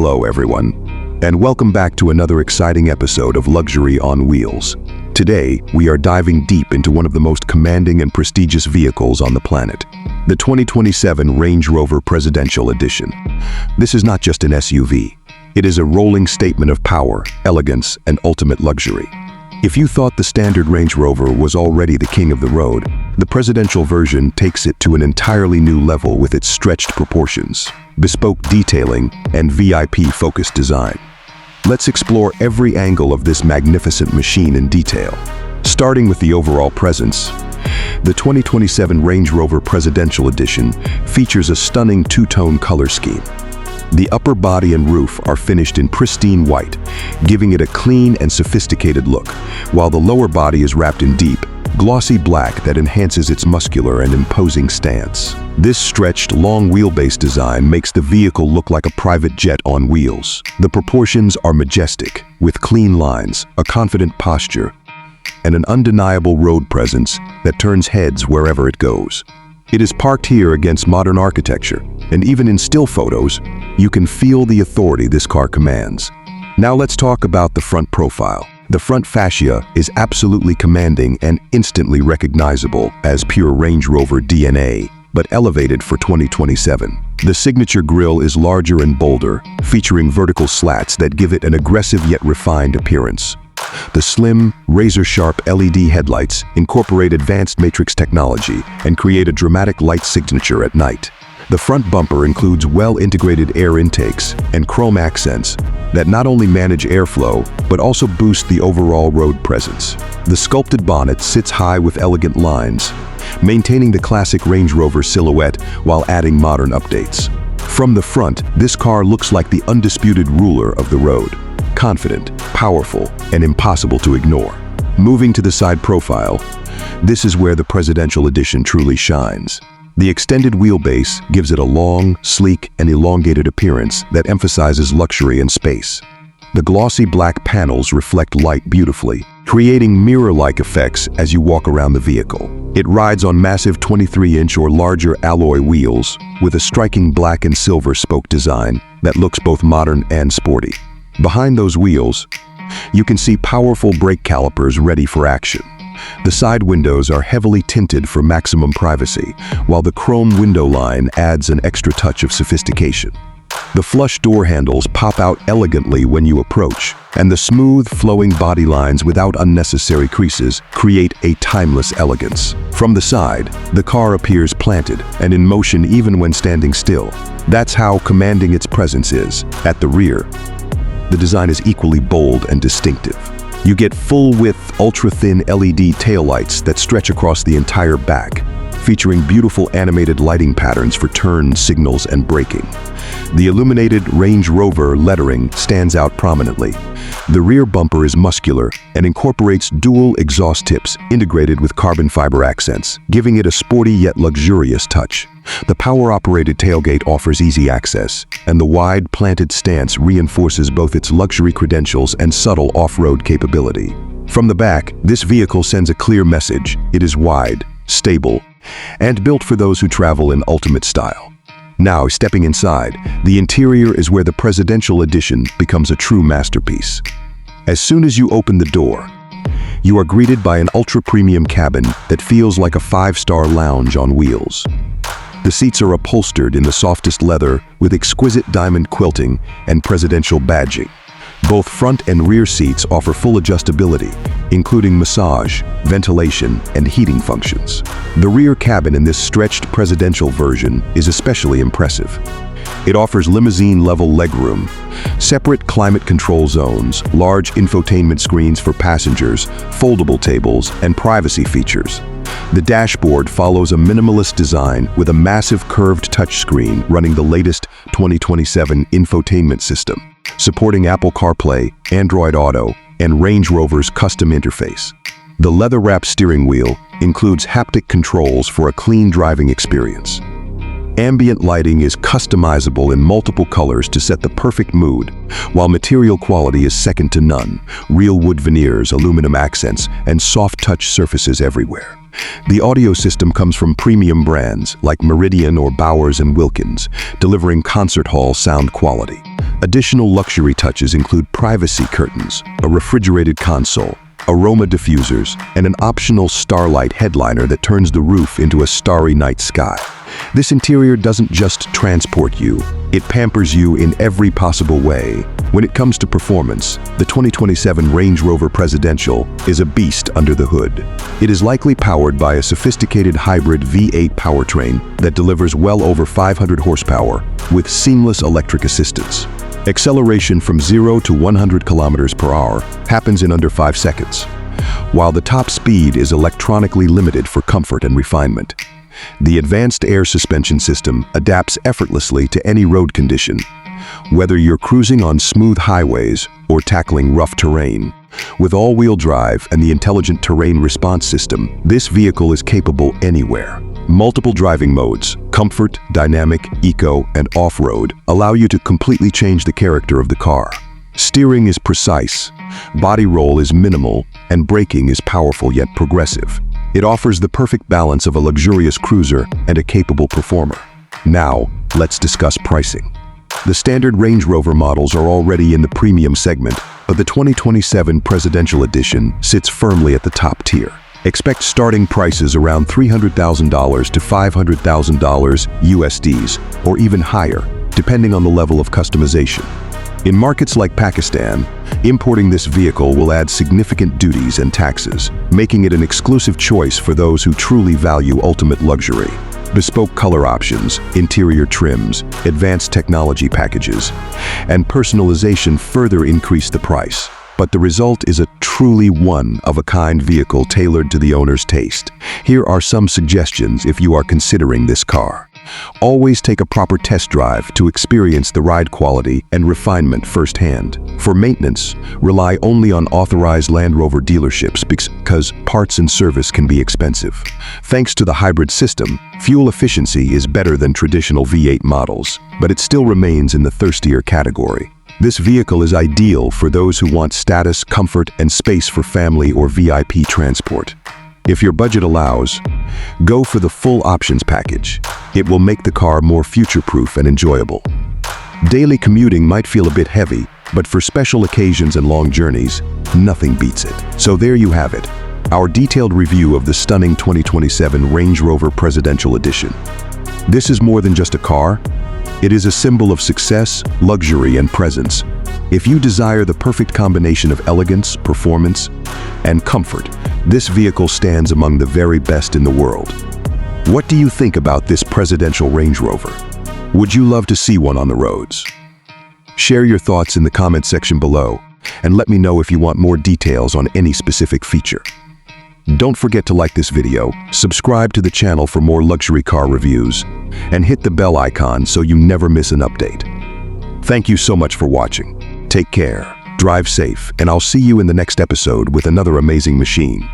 Hello everyone, and welcome back to another exciting episode of Luxury on Wheels. Today, we are diving deep into one of the most commanding and prestigious vehicles on the planet, the 2027 Range Rover Presidential Edition. This is not just an SUV. It is a rolling statement of power, elegance, and ultimate luxury. If you thought the standard Range Rover was already the king of the road, the presidential version takes it to an entirely new level with its stretched proportions, bespoke detailing, and VIP-focused design. Let's explore every angle of this magnificent machine in detail. Starting with the overall presence, the 2027 Range Rover Presidential Edition features a stunning two-tone color scheme. The upper body and roof are finished in pristine white, giving it a clean and sophisticated look, while the lower body is wrapped in deep, glossy black that enhances its muscular and imposing stance. This stretched, long wheelbase design makes the vehicle look like a private jet on wheels. The proportions are majestic, with clean lines, a confident posture, and an undeniable road presence that turns heads wherever it goes. It is parked here against modern architecture, and even in still photos, you can feel the authority this car commands. Now let's talk about the front profile. The front fascia is absolutely commanding and instantly recognizable as pure Range Rover DNA, but elevated for 2027. The signature grille is larger and bolder, featuring vertical slats that give it an aggressive yet refined appearance. The slim, razor-sharp LED headlights incorporate advanced matrix technology and create a dramatic light signature at night. The front bumper includes well-integrated air intakes and chrome accents that not only manage airflow, but also boost the overall road presence. The sculpted bonnet sits high with elegant lines, maintaining the classic Range Rover silhouette while adding modern updates. From the front, this car looks like the undisputed ruler of the road. Confident, powerful, and impossible to ignore. Moving to the side profile, this is where the Presidential Edition truly shines. The extended wheelbase gives it a long, sleek, and elongated appearance that emphasizes luxury and space. The glossy black panels reflect light beautifully, creating mirror-like effects as you walk around the vehicle. It rides on massive 23-inch or larger alloy wheels with a striking black and silver spoke design that looks both modern and sporty. Behind those wheels, you can see powerful brake calipers ready for action. The side windows are heavily tinted for maximum privacy, while the chrome window line adds an extra touch of sophistication. The flush door handles pop out elegantly when you approach, and the smooth, flowing body lines without unnecessary creases create a timeless elegance. From the side, the car appears planted and in motion even when standing still. That's how commanding its presence is. At the rear, the design is equally bold and distinctive. You get full-width, ultra-thin LED taillights that stretch across the entire back, featuring beautiful animated lighting patterns for turns, signals, and braking. The illuminated Range Rover lettering stands out prominently. The rear bumper is muscular and incorporates dual exhaust tips integrated with carbon fiber accents, giving it a sporty yet luxurious touch. The power-operated tailgate offers easy access, and the wide, planted stance reinforces both its luxury credentials and subtle off-road capability. From the back, this vehicle sends a clear message. It is wide, stable, and built for those who travel in ultimate style. Now, stepping inside, the interior is where the Presidential Edition becomes a true masterpiece. As soon as you open the door, you are greeted by an ultra-premium cabin that feels like a five-star lounge on wheels. The seats are upholstered in the softest leather with exquisite diamond quilting and presidential badging. Both front and rear seats offer full adjustability, including massage, ventilation, and heating functions. The rear cabin in this stretched presidential version is especially impressive. It offers limousine-level legroom, separate climate control zones, large infotainment screens for passengers, foldable tables, and privacy features. The dashboard follows a minimalist design with a massive curved touchscreen running the latest 2027 infotainment system, supporting Apple CarPlay, Android Auto, and Range Rover's custom interface. The leather-wrapped steering wheel includes haptic controls for a clean driving experience. Ambient lighting is customizable in multiple colors to set the perfect mood, while material quality is second to none. Real wood veneers, aluminum accents, and soft-touch surfaces everywhere. The audio system comes from premium brands like Meridian or Bowers & Wilkins, delivering concert hall sound quality. Additional luxury touches include privacy curtains, a refrigerated console, aroma diffusers, and an optional starlight headliner that turns the roof into a starry night sky. This interior doesn't just transport you, it pampers you in every possible way. When it comes to performance, the 2027 Range Rover Presidential is a beast under the hood. It is likely powered by a sophisticated hybrid V8 powertrain that delivers well over 500 horsepower with seamless electric assistance. Acceleration from 0 to 100 kilometers per hour happens in under 5 seconds, while the top speed is electronically limited for comfort and refinement. The advanced air suspension system adapts effortlessly to any road condition, whether you're cruising on smooth highways or tackling rough terrain. With all-wheel drive and the intelligent terrain response system, this vehicle is capable anywhere. Multiple driving modes, comfort, dynamic, eco, and off-road, allow you to completely change the character of the car. Steering is precise, body roll is minimal, and braking is powerful yet progressive. It offers the perfect balance of a luxurious cruiser and a capable performer. Now, let's discuss pricing. The standard Range Rover models are already in the premium segment, but the 2027 Presidential Edition sits firmly at the top tier. Expect starting prices around $300,000 to $500,000 USDs, or even higher, depending on the level of customization. In markets like Pakistan, importing this vehicle will add significant duties and taxes, making it an exclusive choice for those who truly value ultimate luxury. Bespoke color options, interior trims, advanced technology packages, and personalization further increase the price. But the result is a truly one-of-a-kind vehicle tailored to the owner's taste. Here are some suggestions if you are considering this car. Always take a proper test drive to experience the ride quality and refinement firsthand. For maintenance, rely only on authorized Land Rover dealerships because parts and service can be expensive. Thanks to the hybrid system, fuel efficiency is better than traditional V8 models, but it still remains in the thirstier category. This vehicle is ideal for those who want status, comfort, and space for family or VIP transport. If your budget allows, go for the full options package. It will make the car more future-proof and enjoyable. Daily commuting might feel a bit heavy, but for special occasions and long journeys, nothing beats it. So there you have it, our detailed review of the stunning 2027 Range Rover Presidential Edition. This is more than just a car. It is a symbol of success, luxury, and presence. If you desire the perfect combination of elegance, performance, and comfort, this vehicle stands among the very best in the world. What do you think about this presidential Range Rover? Would you love to see one on the roads? Share your thoughts in the comment section below, and let me know if you want more details on any specific feature. Don't forget to like this video, subscribe to the channel for more luxury car reviews, and hit the bell icon so you never miss an update. Thank you so much for watching. Take care, drive safe, and I'll see you in the next episode with another amazing machine.